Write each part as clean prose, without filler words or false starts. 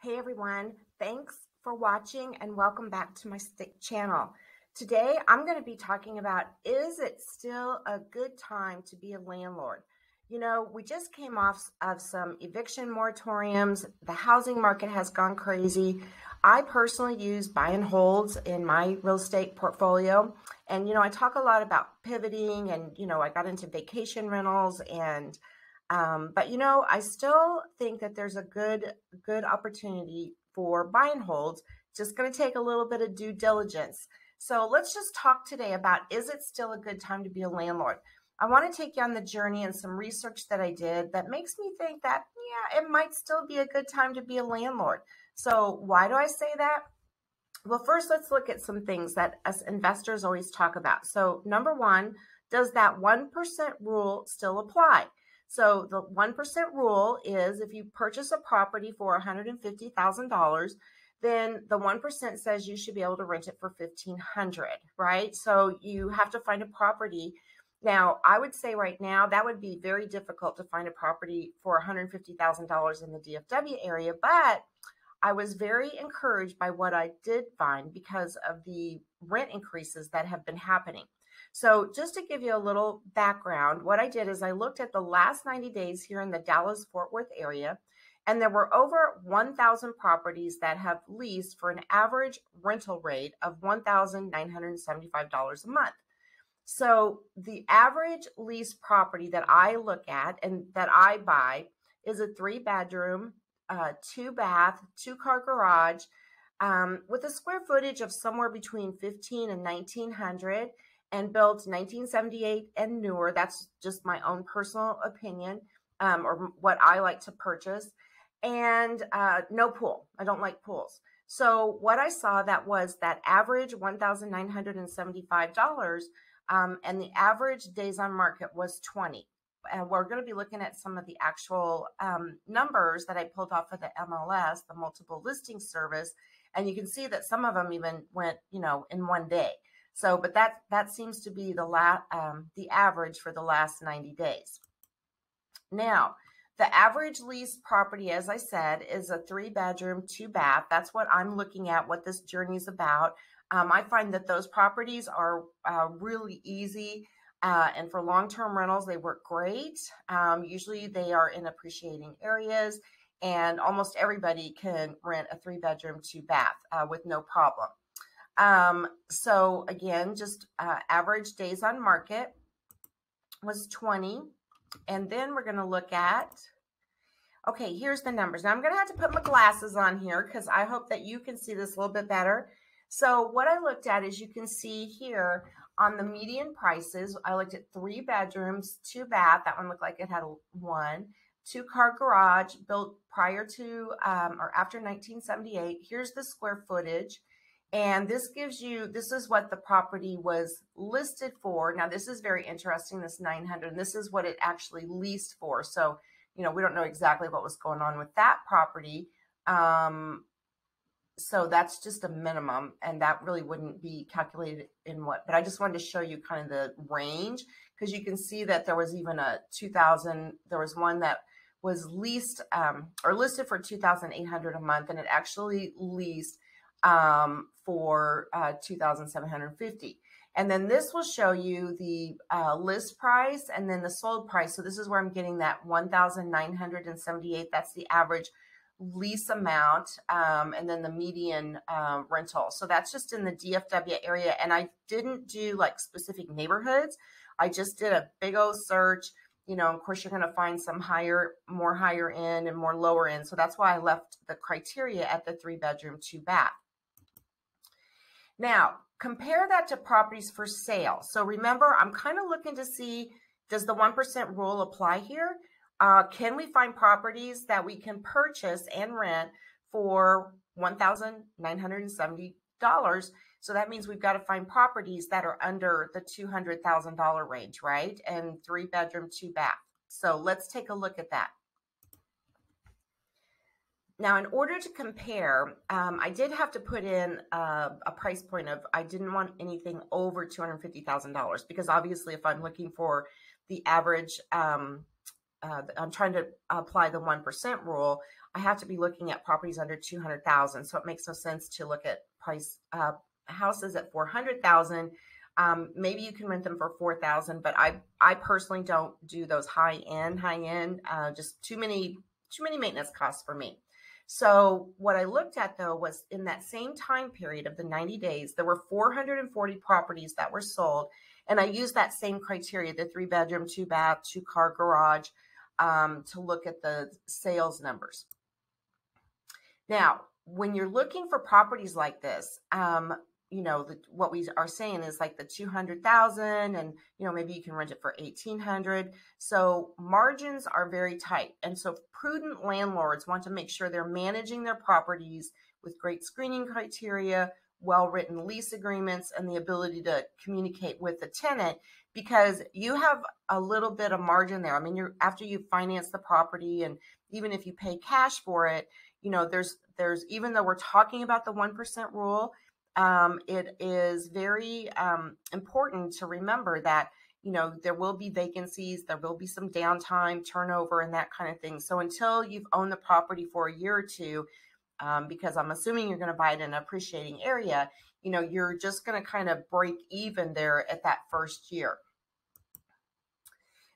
Hey everyone, thanks for watching and welcome back to my channel. Today I'm going to be talking about, is it still a good time to be a landlord? You know, we just came off of some eviction moratoriums. The housing market has gone crazy. I personally use buy and holds in my real estate portfolio. And, I talk a lot about pivoting and, I got into vacation rentals but I still think that there's a good opportunity for buy and holds. Just going to take a little bit of due diligence. So let's just talk today about, is it still a good time to be a landlord? I want to take you on the journey and some research that I did that makes me think that, yeah, it might still be a good time to be a landlord. So why do I say that? Well, first, let's look at some things that us investors always talk about. So number one, does that 1% rule still apply? So the 1% rule is if you purchase a property for $150,000, then the 1% says you should be able to rent it for $1,500, right? So you have to find a property. Now, I would say right now that would be very difficult to find a property for $150,000 in the DFW area, but I was very encouraged by what I did find because of the rent increases that have been happening. So just to give you a little background, what I did is I looked at the last 90 days here in the Dallas-Fort Worth area, and there were over 1,000 properties that have leased for an average rental rate of $1,975 a month. So the average lease property that I look at and that I buy is a 3-bedroom, 2-bath, 2-car garage with a square footage of somewhere between 15 and 1,900 and built 1978 and newer. That's just my own personal opinion or what I like to purchase. And no pool. I don't like pools. So what I saw that was that average $1,975 and the average days on market was 20. And we're going to be looking at some of the actual numbers that I pulled off of the MLS, the multiple listing service. And you can see that some of them even went, in one day. So, but that seems to be the average for the last 90 days. Now, the average lease property, as I said, is a 3-bedroom, 2-bath. That's what I'm looking at, what this journey is about. I find that those properties are really easy. And for long-term rentals, they work great. Usually they are in appreciating areas, and almost everybody can rent a 3-bedroom, 2-bath with no problem. So again, just average days on market was 20. And then we're going to look at, okay, here's the numbers. Now I'm going to have to put my glasses on here because I hope that you can see this a little bit better. So what I looked at is, you can see here on the median prices, I looked at 3 bedrooms, 2-bath. That one looked like it had 1, 2-car garage built prior to or after 1978. Here's the square footage. And this gives you, this is what the property was listed for. Now, this is very interesting, this 900, and this is what it actually leased for. So, we don't know exactly what was going on with that property. So that's just a minimum, and that really wouldn't be calculated in what, but I just wanted to show you kind of the range, because you can see that there was even a 2,000, there was one that was leased or listed for 2,800 a month, and it actually leased for 2,750. And then this will show you the list price and then the sold price. So this is where I'm getting that 1,978. That's the average lease amount, and then the median rental. So that's just in the DFW area. And I didn't do like specific neighborhoods. I just did a big old search. Of course, you're going to find some more higher end and more lower end. So that's why I left the criteria at the 3-bedroom, 2-bath. Now, compare that to properties for sale. So remember, I'm kind of looking to see, does the 1% rule apply here? Can we find properties that we can purchase and rent for $1,970? So that means we've got to find properties that are under the $200,000 range, right? And 3-bedroom, 2-bath. So let's take a look at that. Now, in order to compare, I did have to put in a price point of, I didn't want anything over $250,000, because obviously if I'm looking for the average I'm trying to apply the 1% rule, I have to be looking at properties under 200,000. So it makes no sense to look at price houses at 400,000. Maybe you can rent them for 4,000, but I personally don't do those high end, just too many maintenance costs for me. So what I looked at though was in that same time period of the 90 days, there were 440 properties that were sold. And I used that same criteria, the 3-bedroom, 2-bath, 2-car garage, to look at the sales numbers. Now, when you're looking for properties like this, what we are saying is like the 200,000, and maybe you can rent it for 1,800. So margins are very tight, and so prudent landlords want to make sure they're managing their properties with great screening criteria, well-written lease agreements, and the ability to communicate with the tenant, because you have a little bit of margin there. I mean, after you finance the property, and even if you pay cash for it, there's even though we're talking about the 1% rule, it is very important to remember that there will be vacancies, there will be some downtime, turnover, and that kind of thing. So until you've owned the property for a year or two, because I'm assuming you're going to buy it in an appreciating area, you're just going to kind of break even there at that first year.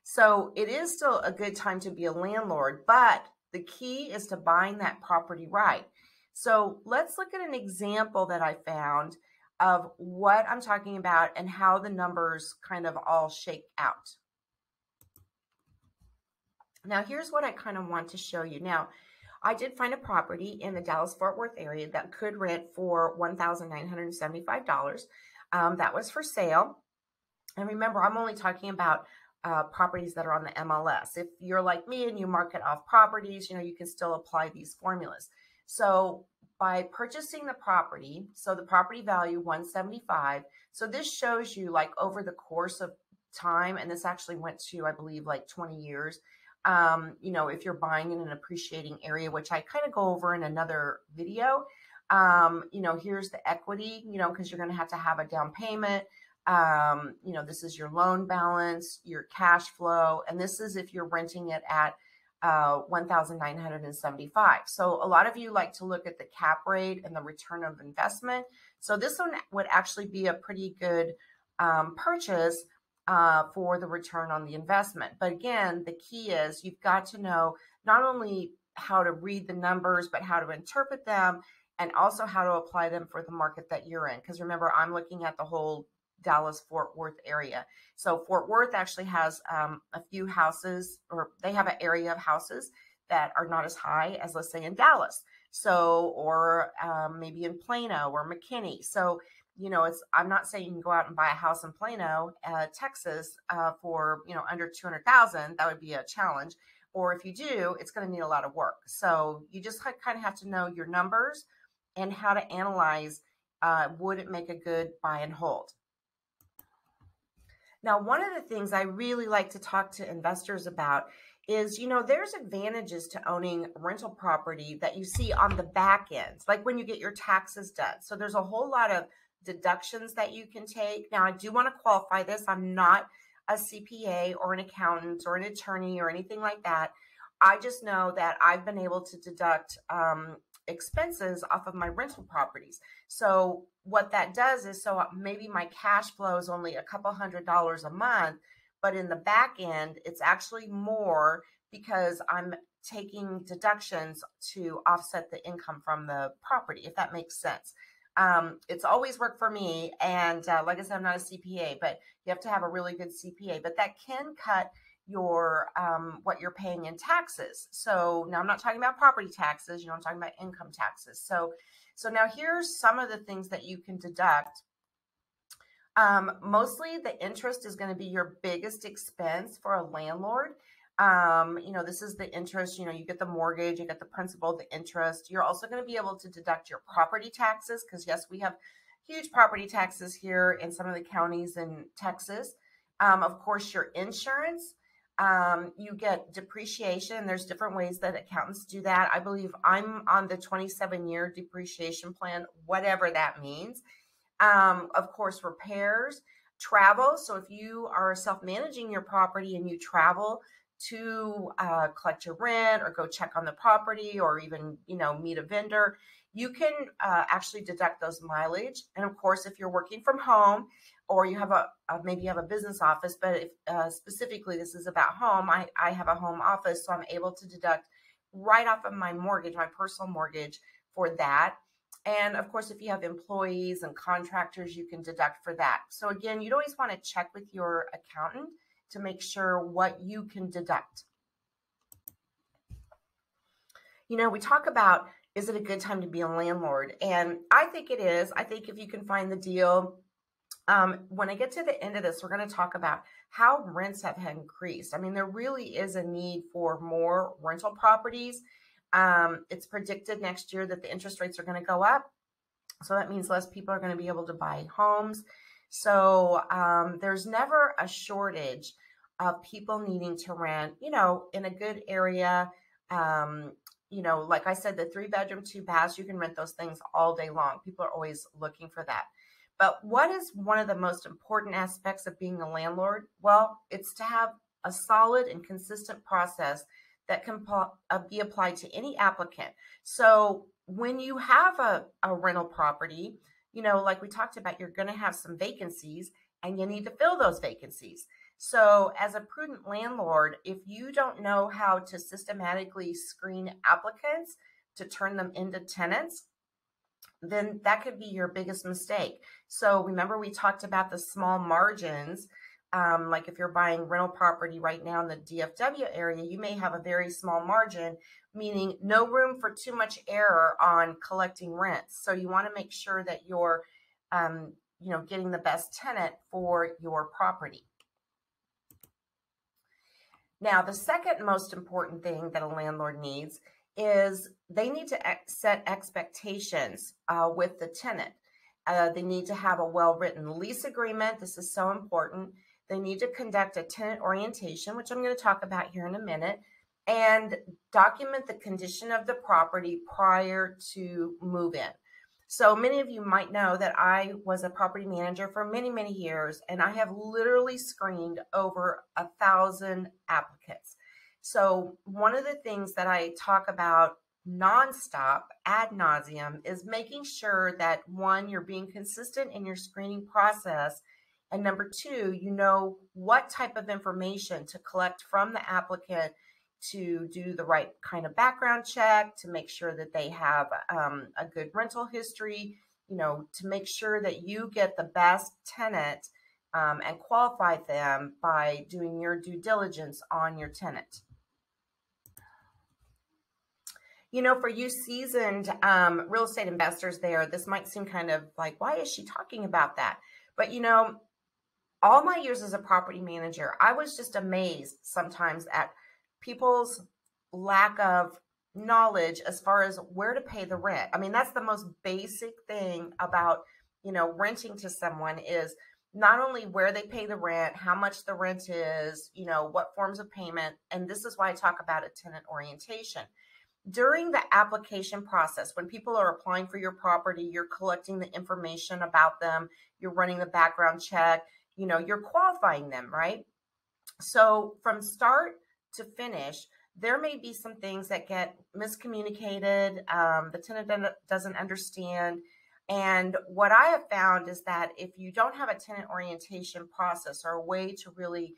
So it is still a good time to be a landlord, but the key is to buying that property right. So let's look at an example that I found of what I'm talking about and how the numbers kind of all shake out. Now, here's what I kind of want to show you. Now, I did find a property in the Dallas-Fort Worth area that could rent for $1,975. That was for sale. And remember, I'm only talking about properties that are on the MLS. If you're like me and you market off properties, you can still apply these formulas. So by purchasing the property, so the property value $175. So this shows you like over the course of time, and this actually went to, I believe, like 20 years. If you're buying in an appreciating area, which I kind of go over in another video, here's the equity, because you're going to have a down payment. This is your loan balance, your cash flow, and this is if you're renting it at $1,975. So a lot of you like to look at the cap rate and the return of investment. So this one would actually be a pretty good purchase for the return on the investment. But again, the key is you've got to know not only how to read the numbers, but how to interpret them, and also how to apply them for the market that you're in. Because remember, I'm looking at the whole Dallas-Fort Worth area. So Fort Worth actually has a few houses, or they have an area of houses that are not as high as, let's say, in Dallas. So, or maybe in Plano or McKinney. So, I'm not saying you can go out and buy a house in Plano, Texas, for, under 200,000. That would be a challenge. Or if you do, it's going to need a lot of work. So you just kind of have to know your numbers and how to analyze, would it make a good buy and hold? Now, one of the things I really like to talk to investors about is, there's advantages to owning rental property that you see on the back end, like when you get your taxes done. So there's a whole lot of deductions that you can take. Now, I do want to qualify this. I'm not a CPA or an accountant or an attorney or anything like that. I just know that I've been able to deduct expenses off of my rental properties. So what that does is, so maybe my cash flow is only a couple $100 a month, but in the back end, it's actually more because I'm taking deductions to offset the income from the property, if that makes sense. It's always worked for me. And like I said, I'm not a CPA, but you have to have a really good CPA, but that can cut your what you're paying in taxes. So now I'm not talking about property taxes, I'm talking about income taxes. So now here's some of the things that you can deduct. Mostly the interest is going to be your biggest expense for a landlord. This is the interest, you get the mortgage, you get the principal, the interest. You're also going to be able to deduct your property taxes, because yes, we have huge property taxes here in some of the counties in Texas. Of course, your insurance. You get depreciation. There's different ways that accountants do that. I believe I'm on the 27-year depreciation plan, whatever that means. Of course, repairs, travel. So if you are self-managing your property and you travel to collect your rent or go check on the property or even, meet a vendor, you can actually deduct those mileage. And of course, if you're working from home or you have maybe you have a business office, but if specifically this is about home, I have a home office, so I'm able to deduct right off of my mortgage, my personal mortgage for that. And of course, if you have employees and contractors, you can deduct for that. So again, you'd always want to check with your accountant to make sure what you can deduct. We talk about, is it a good time to be a landlord? And I think it is. I think if you can find the deal, when I get to the end of this, we're going to talk about how rents have increased. I mean, there really is a need for more rental properties. It's predicted next year that the interest rates are going to go up. So that means less people are going to be able to buy homes. So there's never a shortage of people needing to rent, in a good area. Like I said, the 3-bedroom, 2 baths, you can rent those things all day long. People are always looking for that. But what is one of the most important aspects of being a landlord? Well, it's to have a solid and consistent process that can be applied to any applicant. So when you have a rental property, like we talked about, you're going to have some vacancies and you need to fill those vacancies. So as a prudent landlord, if you don't know how to systematically screen applicants to turn them into tenants, then that could be your biggest mistake. So remember, we talked about the small margins. Like if you're buying rental property right now in the DFW area, you may have a very small margin, meaning no room for too much error on collecting rents. So you want to make sure that you're, getting the best tenant for your property. Now, the second most important thing that a landlord needs is they need to set expectations with the tenant. They need to have a well-written lease agreement. This is so important. They need to conduct a tenant orientation, which I'm going to talk about here in a minute, and document the condition of the property prior to move-in. So many of you might know that I was a property manager for many, many years, and I have literally screened over 1,000 applicants. So one of the things that I talk about nonstop ad nauseum is making sure that, one, you're being consistent in your screening process, and number two, you know what type of information to collect from the applicant to do the right kind of background check, to make sure that they have a good rental history, to make sure that you get the best tenant and qualify them by doing your due diligence on your tenant. For you seasoned real estate investors there, this might seem kind of like, why is she talking about that? But, all my years as a property manager, I was just amazed sometimes at people's lack of knowledge as far as where to pay the rent. I mean, that's the most basic thing about, renting to someone is not only where they pay the rent, how much the rent is, what forms of payment. And this is why I talk about a tenant orientation. During the application process, when people are applying for your property, you're collecting the information about them, you're running the background check, you're qualifying them, right? So from start to finish, there may be some things that get miscommunicated. The tenant doesn't understand. And what I have found is that if you don't have a tenant orientation process or a way to really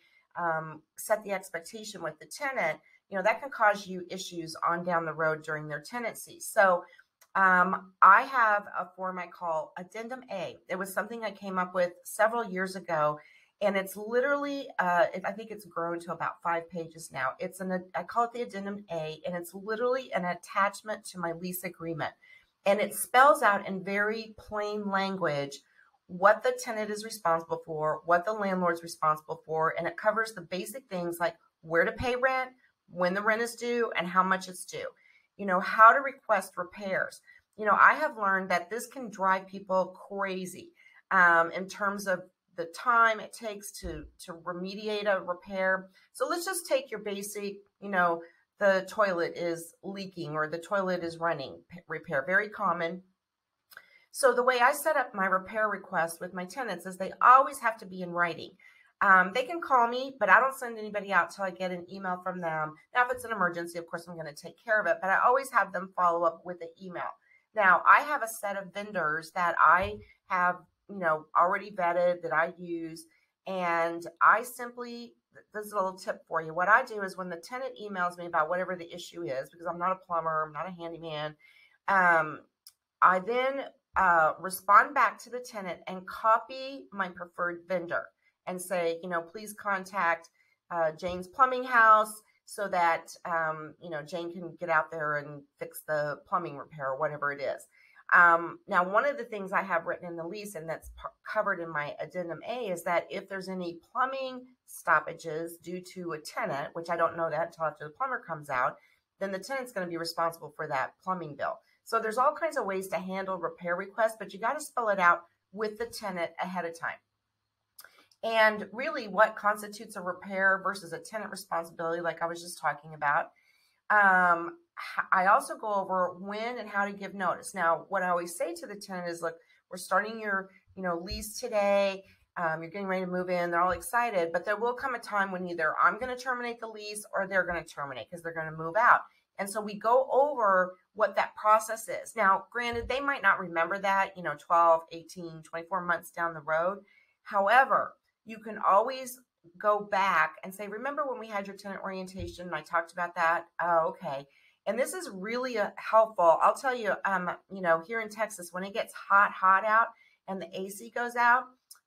set the expectation with the tenant, that can cause you issues on down the road during their tenancy. So I have a form I call Addendum A. It was something I came up with several years ago, and it's literally, I think it's grown to about 5 pages now. I call it the Addendum A, and it's literally an attachment to my lease agreement. And it spells out in very plain language what the tenant is responsible for, what the landlord's responsible for, and it covers the basic things like where to pay rent, when the rent is due, and how much it's due. How to request repairs. I have learned that this can drive people crazy in terms of the time it takes to remediate a repair. So let's just take your basic, the toilet is leaking or the toilet is running repair, very common. So the way I set up my repair requests with my tenants is they always have to be in writing. They can call me, but I don't send anybody out till I get an email from them. Now, if it's an emergency, of course, I'm going to take care of it, but I always have them follow up with an email. Now, I have a set of vendors that I have, already vetted that I use, and I simply, this is a little tip for you. What I do is when the tenant emails me about whatever the issue is, because I'm not a plumber, I'm not a handyman, I then respond back to the tenant and copy my preferred vendor and say, please contact Jane's Plumbing House so that, Jane can get out there and fix the plumbing repair or whatever it is. Now, one of the things I have written in the lease and that's covered in my addendum A is that if there's any plumbing stoppages due to a tenant, which I don't know that until after the plumber comes out, then the tenant's going to be responsible for that plumbing bill. So there's all kinds of ways to handle repair requests, but you got to spell it out with the tenant ahead of time. And really what constitutes a repair versus a tenant responsibility, like I was just talking about. I also go over when and how to give notice. Now, what I always say to the tenant is, look, we're starting your, lease today. You're getting ready to move in. They're all excited, but there will come a time when either I'm going to terminate the lease or they're going to terminate because they're going to move out. And so we go over what that process is. Now, granted, they might not remember that, 12, 18, 24 months down the road. However, you can always go back and say, remember when we had your tenant orientation and I talked about that? Oh, okay. And this is really helpful. I'll tell you, here in Texas, when it gets hot out and the AC goes out,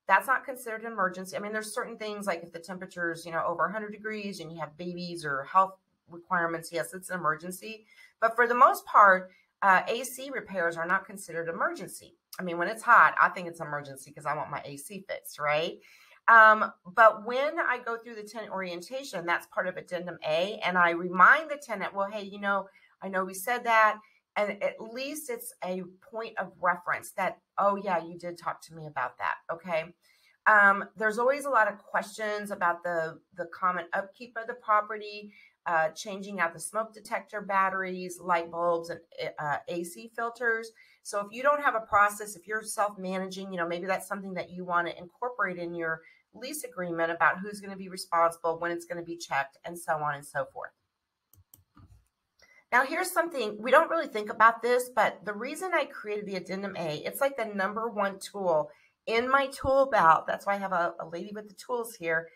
that's not considered an emergency. I mean, there's certain things like if the temperature is, over 100 degrees and you have babies or health requirements, yes, it's an emergency. But for the most part, AC repairs are not considered emergency. I mean, when it's hot, I think it's an emergency because I want my AC fixed, right? But when I go through the tenant orientation, that's part of addendum A, and I remind the tenant, well, hey, I know we said that, and at least it's a point of reference that, oh yeah, you did talk to me about that. Okay. There's always a lot of questions about the common upkeep of the property, changing out the smoke detector batteries, light bulbs, and AC filters. So if you don't have a process, if you're self-managing, maybe that's something that you want to incorporate in your lease agreement about who's going to be responsible, when it's going to be checked, and so on and so forth. Now, here's something, we don't really think about this, but the reason I created the addendum A, it's like the number one tool in my tool belt. That's why I have a lady with the tools here,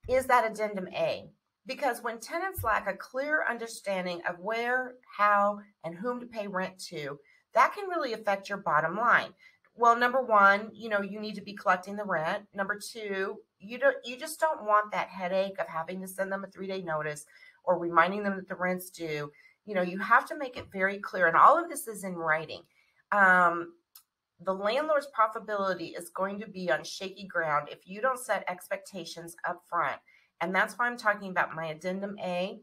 is that addendum A. Because when tenants lack a clear understanding of where, how, and whom to pay rent to, that can really affect your bottom line. Well, number one, you need to be collecting the rent. Number two, you just don't want that headache of having to send them a 3-day notice or reminding them that the rent's due. You have to make it very clear, and all of this is in writing. The landlord's profitability is going to be on shaky ground if you don't set expectations up front. And that's why I'm talking about my addendum A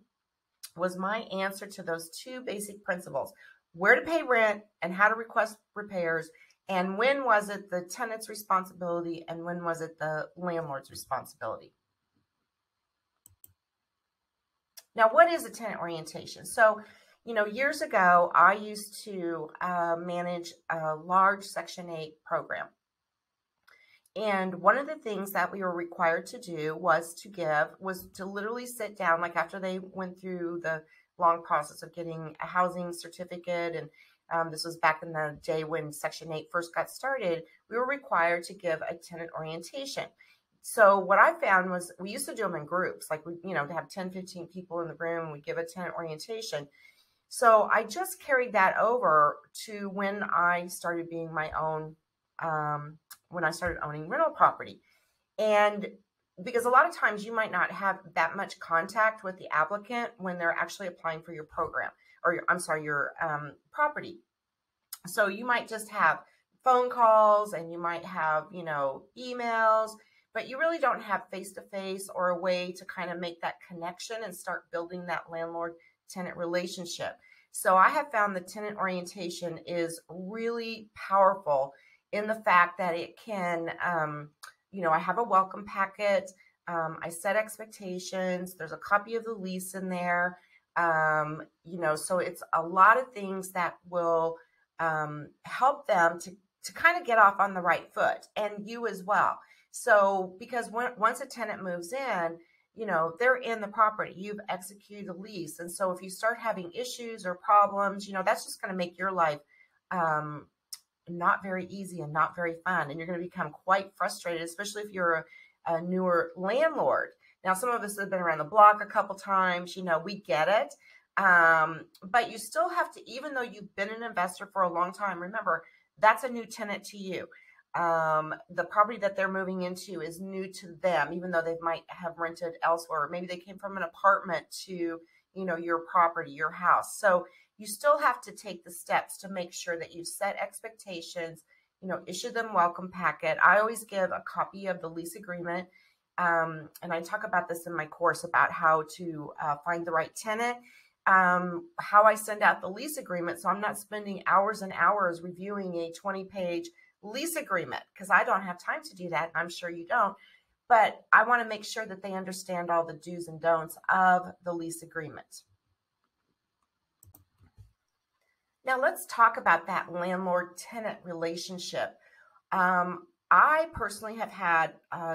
was my answer to those two basic principles: where to pay rent and how to request repairs, and when was it the tenant's responsibility and when was it the landlord's responsibility. Now, what is a tenant orientation? So, years ago, I used to manage a large Section 8 program. And one of the things that we were required to do was to literally sit down, like after they went through the long process of getting a housing certificate. And this was back in the day when Section 8 first got started, we were required to give a tenant orientation. So what I found was we used to do them in groups, like to have 10, 15 people in the room, we give a tenant orientation. So I just carried that over to when I started being my own, when I started owning rental property. And because a lot of times you might not have that much contact with the applicant when they're actually applying for your program or your property. So you might just have phone calls and you might have, emails, but you really don't have face-to-face or a way to kind of make that connection and start building that landlord-tenant relationship. So I have found the tenant orientation is really powerful in the fact that it can, I have a welcome packet. I set expectations. There's a copy of the lease in there. So it's a lot of things that will help them to kind of get off on the right foot, and you as well. So because once a tenant moves in, they're in the property, you've executed a lease. And so if you start having issues or problems, that's just going to make your life um, not very easy and not very fun. And you're going to become quite frustrated, especially if you're a newer landlord. Now, some of us have been around the block a couple times, we get it. But you still have to, even though you've been an investor for a long time, remember, that's a new tenant to you. The property that they're moving into is new to them, even though they might have rented elsewhere. Maybe they came from an apartment to, your property, your house. So you still have to take the steps to make sure that you set expectations, issue them welcome packet. I always give a copy of the lease agreement. And I talk about this in my course about how to find the right tenant, how I send out the lease agreement. So I'm not spending hours and hours reviewing a 20-page lease agreement because I don't have time to do that. And I'm sure you don't. But I want to make sure that they understand all the do's and don'ts of the lease agreement. Now let's talk about that landlord-tenant relationship. I personally have had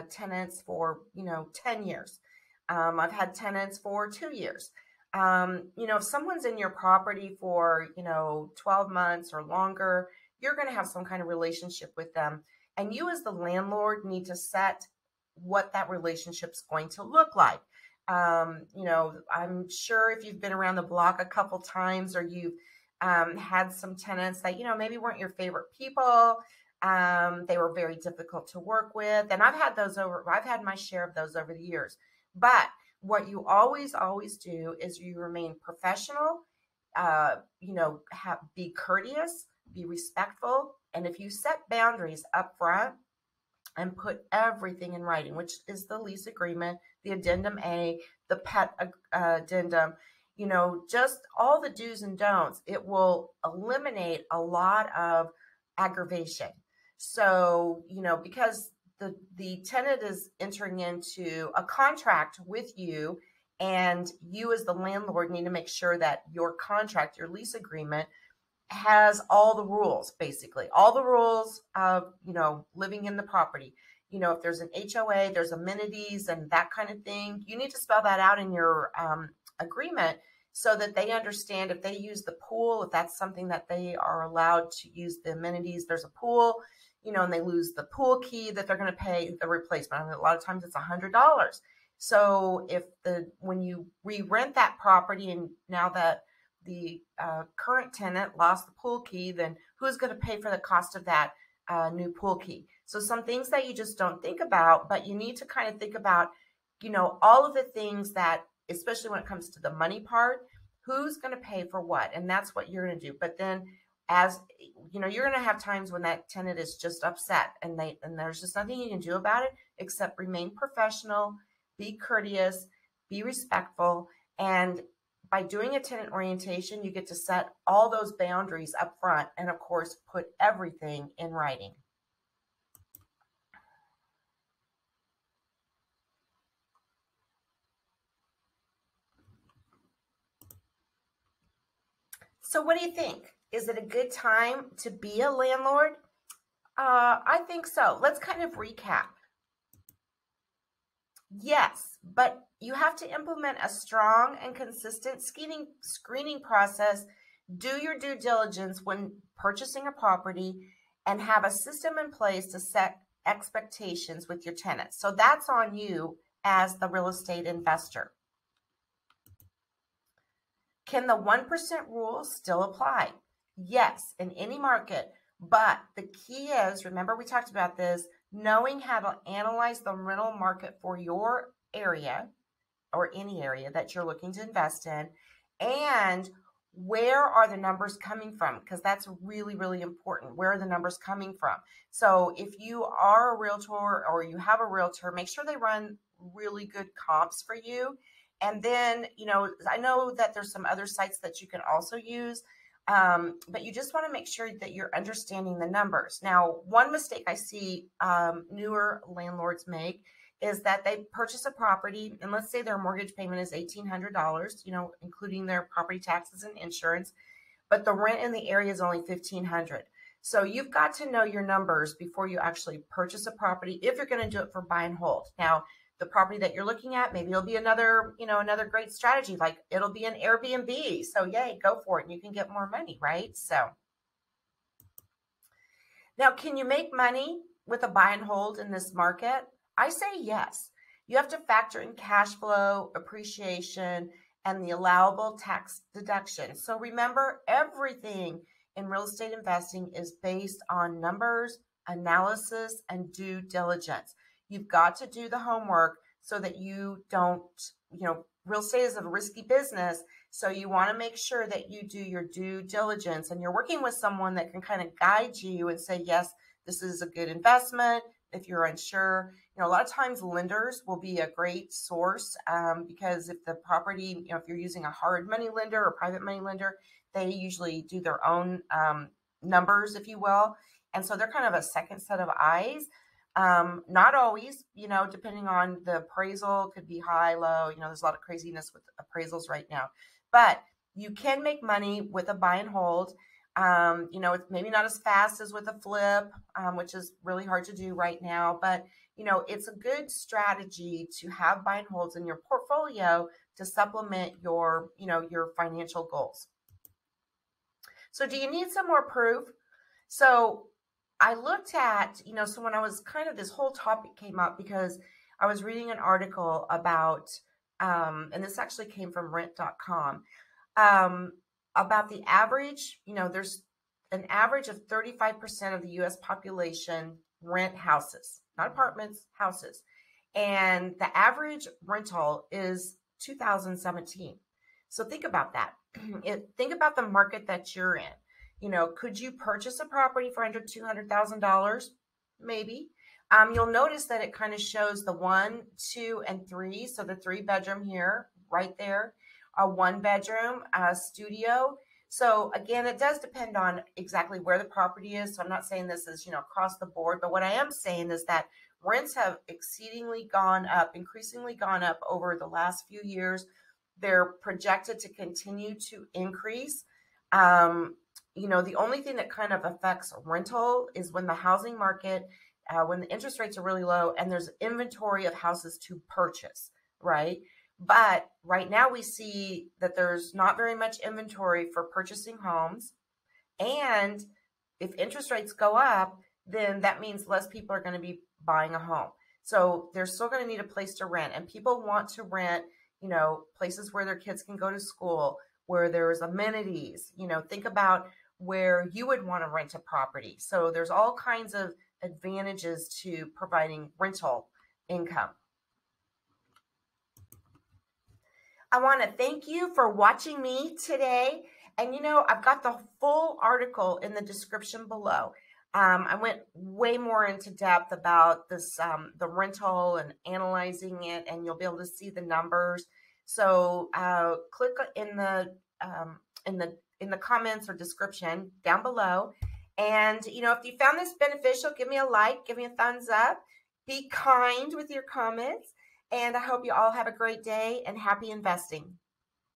tenants for, 10 years. I've had tenants for 2 years. If someone's in your property for, 12 months or longer, you're going to have some kind of relationship with them. And you as the landlord need to set what that relationship's going to look like. I'm sure if you've been around the block a couple times or you've had some tenants that, maybe weren't your favorite people. They were very difficult to work with. And I've had my share of those over the years. But what you always do is you remain professional, be courteous, be respectful. And if you set boundaries up front and put everything in writing, which is the lease agreement, the addendum A, the pet addendum, just all the do's and don'ts, it will eliminate a lot of aggravation. So, because the tenant is entering into a contract with you, and you as the landlord need to make sure that your contract, your lease agreement, has all the rules, basically all the rules of, living in the property. If there's an HOA, there's amenities and that kind of thing, you need to spell that out in your agreement so that they understand if they use the pool, if that's something that they are allowed to use the amenities, there's a pool, and they lose the pool key, that they're going to pay the replacement. I mean, a lot of times it's $100. So when you re-rent that property and now that the current tenant lost the pool key, then who's going to pay for the cost of that new pool key? So some things that you just don't think about, but you need to kind of think about, all of the things that, especially when it comes to the money part, who's going to pay for what? And that's what you're going to do. But then you're going to have times when that tenant is just upset and there's just nothing you can do about it except remain professional, be courteous, be respectful. And by doing a tenant orientation, you get to set all those boundaries up front and, of course, put everything in writing. So what do you think? Is it a good time to be a landlord? I think so. Let's kind of recap. Yes, but you have to implement a strong and consistent screening process, do your due diligence when purchasing a property, and have a system in place to set expectations with your tenants. So that's on you as the real estate investor. Can the 1% rule still apply? Yes, in any market. But the key is, remember we talked about this, knowing how to analyze the rental market for your area or any area that you're looking to invest in, and where are the numbers coming from? Because that's really, really important. Where are the numbers coming from? So if you are a realtor or you have a realtor, make sure they run really good comps for you. And then, I know that there's some other sites that you can also use, but you just want to make sure that you're understanding the numbers. Now, one mistake I see newer landlords make is that they purchase a property, and let's say their mortgage payment is $1,800, including their property taxes and insurance, but the rent in the area is only $1,500. So you've got to know your numbers before you actually purchase a property if you're going to do it for buy and hold. Now, the property that you're looking at, maybe it'll be another, another great strategy, like it'll be an Airbnb. So yay, go for it and you can get more money, right? So now, can you make money with a buy and hold in this market? I say yes. You have to factor in cash flow, appreciation, and the allowable tax deduction. So remember, everything in real estate investing is based on numbers, analysis, and due diligence. You've got to do the homework so that you don't, real estate is a risky business. So you want to make sure that you do your due diligence and you're working with someone that can kind of guide you and say, yes, this is a good investment. If you're unsure, a lot of times lenders will be a great source because if the property, if you're using a hard money lender or private money lender, they usually do their own numbers, if you will. And so they're kind of a second set of eyes. Not always, depending on the appraisal, could be high, low, there's a lot of craziness with appraisals right now, but you can make money with a buy and hold. It's maybe not as fast as with a flip, which is really hard to do right now, but it's a good strategy to have buy and holds in your portfolio to supplement your financial goals. So do you need some more proof? So I looked at, so when I was this whole topic came up because I was reading an article about, and this actually came from rent.com, about the average, there's an average of 35% of the U.S. population rent houses, not apartments, houses. And the average rental is 2017. So think about that. Think about the market that you're in. Could you purchase a property for under $200,000? Maybe. You'll notice that it kind of shows the 1, 2, and 3. So the 3-bedroom here, right there, a 1-bedroom, studio. So again, it does depend on exactly where the property is. So I'm not saying this is, across the board, but what I am saying is that rents have increasingly gone up over the last few years. They're projected to continue to increase. The only thing that kind of affects rental is when the housing market, when the interest rates are really low and there's inventory of houses to purchase, right? But right now we see that there's not very much inventory for purchasing homes. And if interest rates go up, then that means less people are going to be buying a home. So they're still going to need a place to rent. And people want to rent, places where their kids can go to school, where there's amenities. Think about where you would want to rent a property. So there's all kinds of advantages to providing rental income. I want to thank you for watching me today. And I've got the full article in the description below. I went way more into depth about this, the rental and analyzing it, and you'll be able to see the numbers. So click in the comments or description down below. And if you found this beneficial, give me a like, give me a thumbs up. Be kind with your comments. And I hope you all have a great day and happy investing.